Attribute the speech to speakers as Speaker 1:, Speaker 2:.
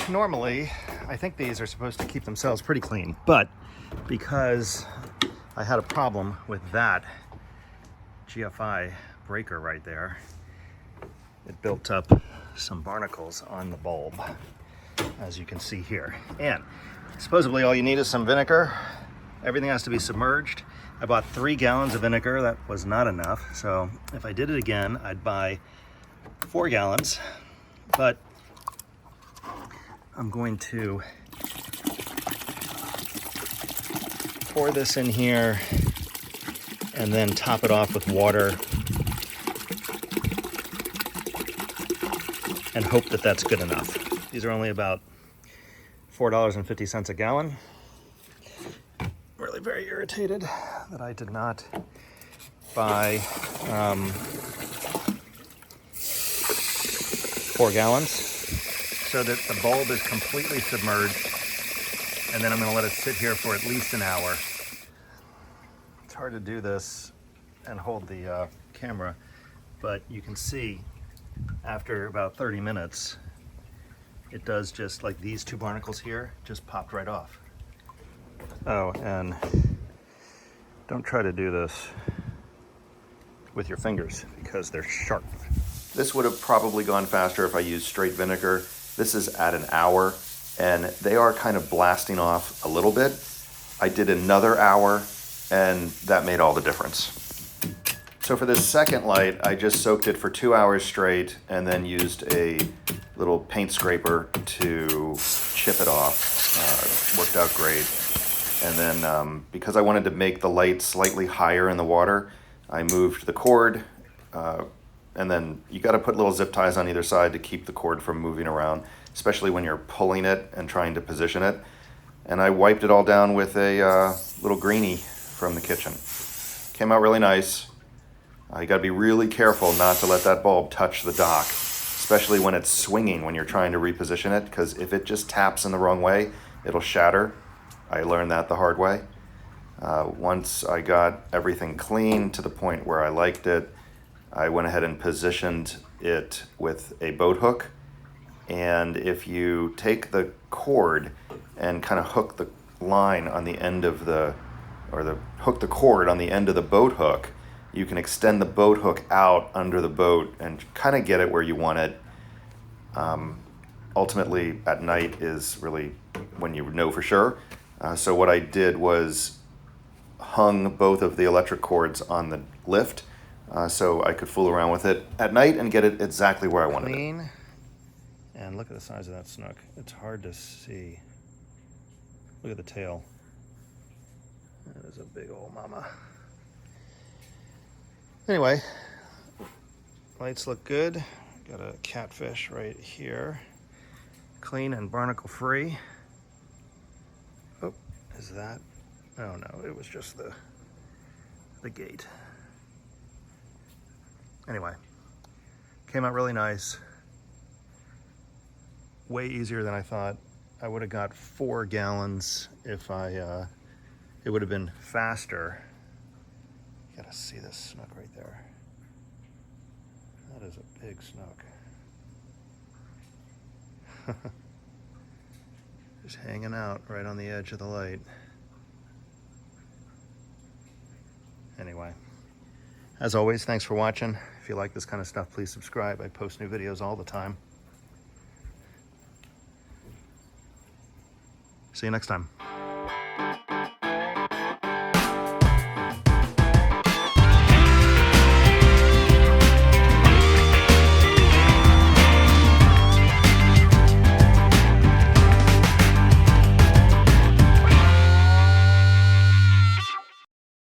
Speaker 1: normally, I think these are supposed to keep themselves pretty clean, but because I had a problem with that GFI breaker right there, it built up some barnacles on the bulb, as you can see here. And supposedly all you need is some vinegar. Everything has to be submerged. I bought 3 gallons of vinegar. That was not enough. So if I did it again, I'd buy 4 gallons, but I'm going to pour this in here and then top it off with water and hope that that's good enough. These are only about $4.50 a gallon. Really very irritated that I did not buy 4 gallons so that the bulb is completely submerged, and then I'm going to let it sit here for at least an hour. It's hard to do this and hold the camera, but you can see after about 30 minutes it does, just like these 2 barnacles here just popped right off. Oh, and don't try to do this with your fingers because they're sharp.
Speaker 2: This would have probably gone faster if I used straight vinegar. This is at an hour, and they are kind of blasting off a little bit. I did another hour, and that made all the difference. So for this second light, I just soaked it for 2 hours straight and then used a little paint scraper to chip it off. Worked out great. And then because I wanted to make the light slightly higher in the water, I moved the cord, and then you got to put little zip ties on either side to keep the cord from moving around, especially when you're pulling it and trying to position it. And I wiped it all down with a little greenie from the kitchen. Came out really nice. You got to be really careful not to let that bulb touch the dock, especially when it's swinging when you're trying to reposition it, because if it just taps in the wrong way, it'll shatter. I learned that the hard way. Once I got everything clean to the point where I liked it, I went ahead and positioned it with a boat hook. And if you take the cord and kind of hook the line on the end of hook the cord on the end of the boat hook, you can extend the boat hook out under the boat and kind of get it where you want it. Ultimately, at night is really when you know for sure. So what I did was hung both of the electric cords on the lift so I could fool around with it at night and get it exactly where I wanted it.
Speaker 1: And look at the size of that snook. It's hard to see. Look at the tail. That is a big old mama. Anyway, lights look good. Got a catfish right here. Clean and barnacle free. Oh, is that? Oh no, it was just the gate. Anyway, came out really nice. Way easier than I thought. I would have got 4 gallons if it would have been faster. You gotta see this snook right there. That is a big snook. Just hanging out right on the edge of the light. Anyway, as always, thanks for watching. If you like this kind of stuff, please subscribe. I post new videos all the time. See you next time.